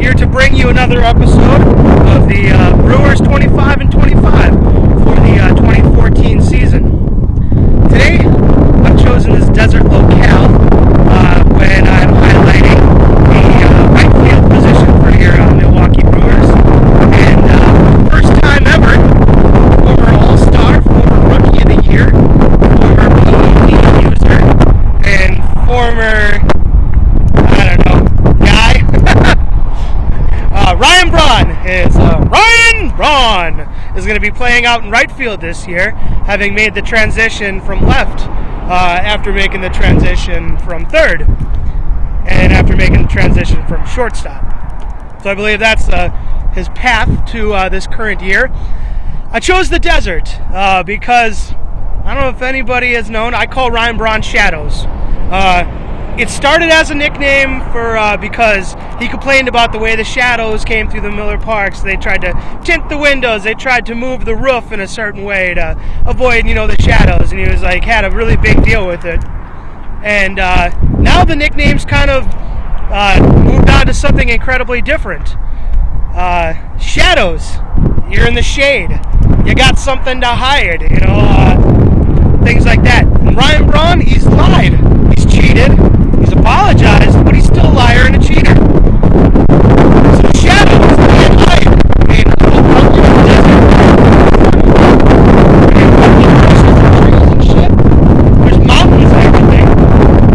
here to bring you another episode of the Brewers 25 and 25 for the 2014 season. Today, I've chosen this desert locale when I'm highlighting the Rightfield position for your Milwaukee Brewers. And first time ever, former All-Star, former Rookie of the Year, former PED user, and former, Ryan Braun is going to be playing out in right field this year, having made the transition from left after making the transition from third, and after making the transition from shortstop. So I believe that's his path to this current year. I chose the desert because I don't know if anybody has known, I call Ryan Braun Shadows. It started as a nickname because he complained about the way the shadows came through the Miller Parks. They tried to tint the windows. They tried to move the roof in a certain way to avoid, the shadows. And he was had a really big deal with it. And now the nickname's kind of moved on to something incredibly different. Shadows. You're in the shade. You got something to hide. Things like that. And Ryan Braun, he's lied. He's cheated. He's apologized, but he's still a liar and a cheater. So shadows can't hide. I mean, out there in the desert, trees and shit. There's mountains and everything.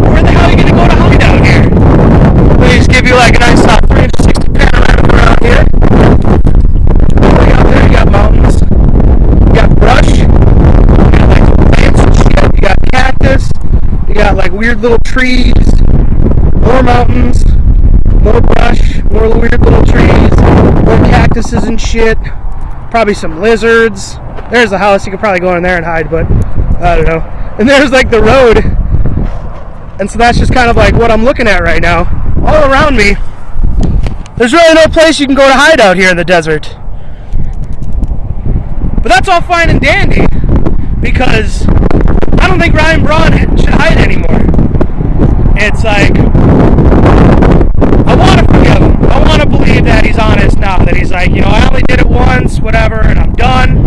Where the hell are you gonna go to hide out here? Please give you a nice 360 panorama around here. Look out there, you got mountains. You got brush. You got plants and shit. You got cactus. You got weird little trees. More mountains, more brush, more weird little trees, more cactuses and shit, probably some lizards. There's the house, you could probably go in there and hide, but I don't know. And there's the road, and so that's just kind of what I'm looking at right now. All around me, there's really no place you can go to hide out here in the desert. But that's all fine and dandy, because I don't think Ryan Braun should hide anymore. It's I want to forgive him. I want to believe that he's honest now, that he's I only did it once, whatever, and I'm done.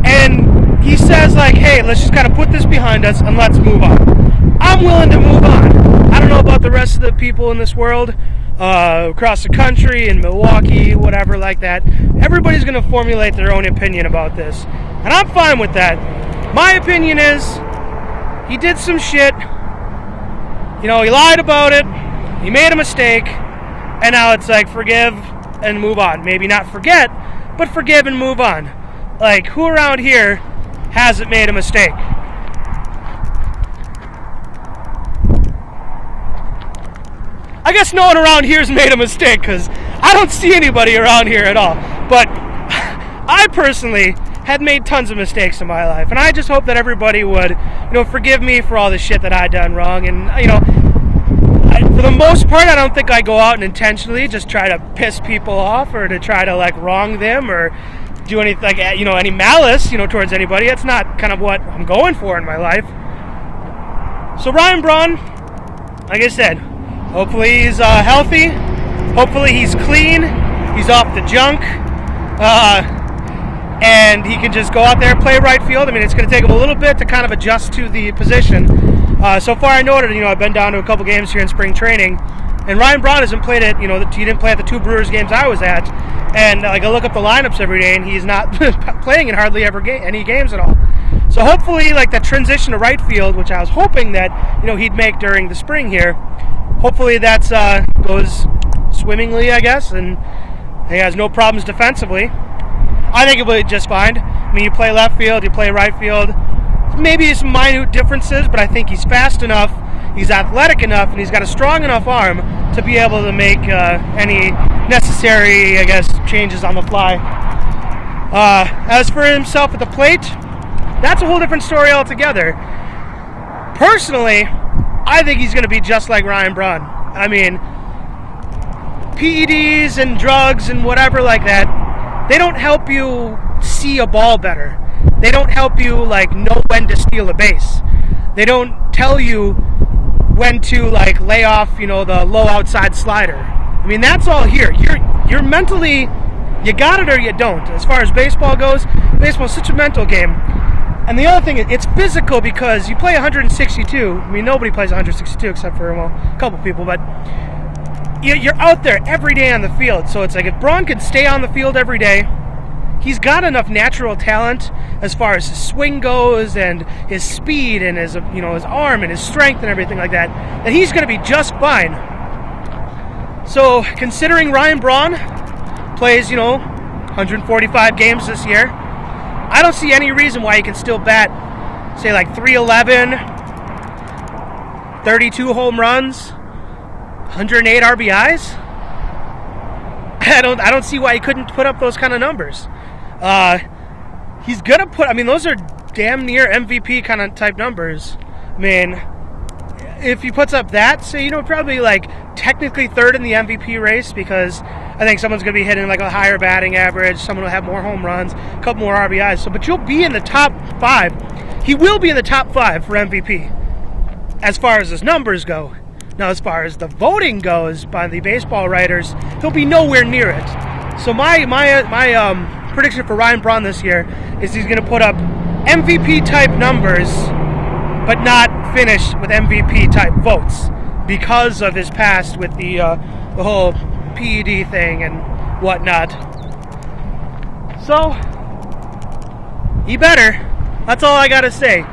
And he says hey, let's just kind of put this behind us and let's move on. I'm willing to move on. I don't know about the rest of the people in this world, across the country, in Milwaukee, whatever like that. Everybody's going to formulate their own opinion about this. And I'm fine with that. My opinion is, he did some shit. He lied about it, he made a mistake, and now it's forgive and move on. Maybe not forget, but forgive and move on. Who around here hasn't made a mistake? I guess no one around here's made a mistake, because I don't see anybody around here at all. But I personally had made tons of mistakes in my life, and I just hope that everybody would, forgive me for all the shit that I done wrong. And for the most part, I don't think I go out and intentionally just try to piss people off or to try to wrong them or do anything any malice towards anybody. That's not kind of what I'm going for in my life. So Ryan Braun, like I said, hopefully he's healthy. Hopefully he's clean. He's off the junk. And he can just go out there and play right field. I mean, it's going to take him a little bit to kind of adjust to the position. So far, I noted, I've been down to a couple games here in spring training, and Ryan Braun hasn't played at, he didn't play at the two Brewers games I was at, and I look up the lineups every day, and he's not playing in hardly ever any games at all. So hopefully, that transition to right field, which I was hoping that, he'd make during the spring here, hopefully that goes swimmingly, I guess, and he has no problems defensively. I think it'll be just fine. I mean, you play left field, you play right field. Maybe some minute differences, but I think he's fast enough, he's athletic enough, and he's got a strong enough arm to be able to make any necessary, changes on the fly. As for himself at the plate, that's a whole different story altogether. Personally, I think he's going to be just like Ryan Braun. I mean, PEDs and drugs and whatever like that, they don't help you see a ball better. They don't help you know when to steal a base. They don't tell you when to lay off, the low outside slider. I mean, that's all here. You're mentally, you got it or you don't. As far as baseball goes, baseball's such a mental game. And the other thing, it's physical because you play 162. I mean, nobody plays 162 except for, well, a couple people, but you're out there every day on the field. So it's like if Braun can stay on the field every day, he's got enough natural talent as far as his swing goes and his speed and his arm and his strength and everything like that, that he's going to be just fine. So considering Ryan Braun plays, 145 games this year, I don't see any reason why he can still bat, say, like 311, 32 home runs, 108 RBIs. I don't see why he couldn't put up those kind of numbers. He's gonna put. I mean, those are damn near MVP kind of type numbers. I mean, if he puts up that, so probably like technically third in the MVP race, because I think someone's gonna be hitting like a higher batting average. Someone will have more home runs, a couple more RBIs. So, but you'll be in the top 5. He will be in the top 5 for MVP, as far as his numbers go. Now, as far as the voting goes by the baseball writers, he'll be nowhere near it. So my prediction for Ryan Braun this year is he's going to put up MVP-type numbers, but not finish with MVP-type votes because of his past with the whole PED thing and whatnot. So, he better. That's all I got to say.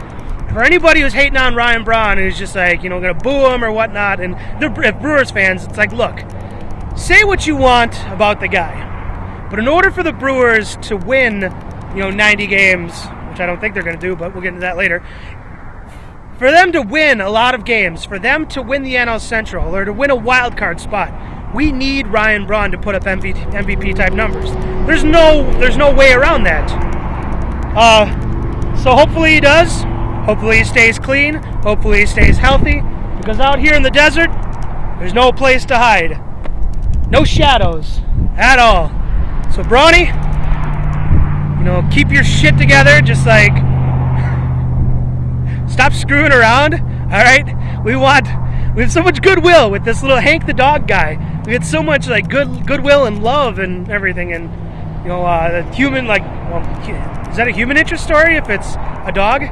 For anybody who's hating on Ryan Braun and is just like, going to boo him or whatnot, and if Brewers fans, it's like, look, say what you want about the guy, but in order for the Brewers to win, 90 games, which I don't think they're going to do, but we'll get into that later, for them to win a lot of games, for them to win the NL Central or to win a wild card spot, we need Ryan Braun to put up MVP type numbers. There's no way around that. So hopefully he does. Hopefully he stays clean. Hopefully he stays healthy. Because out here in the desert, there's no place to hide. No shadows at all. So Brawny, keep your shit together. Just like, stop screwing around. All right? We have so much goodwill with this little Hank the dog guy. We get so much like goodwill and love and everything. And the human, is that a human interest story if it's a dog?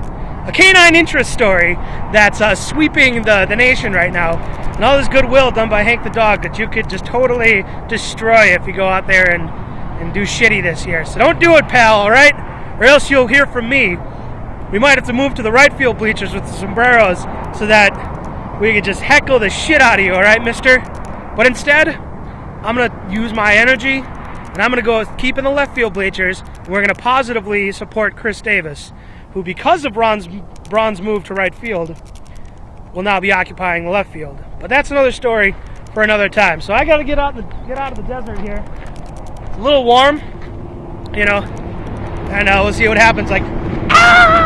A canine interest story that's sweeping the nation right now. And all this goodwill done by Hank the dog that you could just totally destroy if you go out there and do shitty this year. So don't do it, pal, all right? Or else you'll hear from me. We might have to move to the right field bleachers with the sombreros so that we could just heckle the shit out of you, all right, mister? But instead, I'm going to use my energy, and I'm going to go keep in the left field bleachers, and we're going to positively support Chris Davis, who, because of Braun's move to right field, will now be occupying the left field. But that's another story for another time. So I got to get out of the desert here. It's a little warm, and we'll see what happens. Like, ah!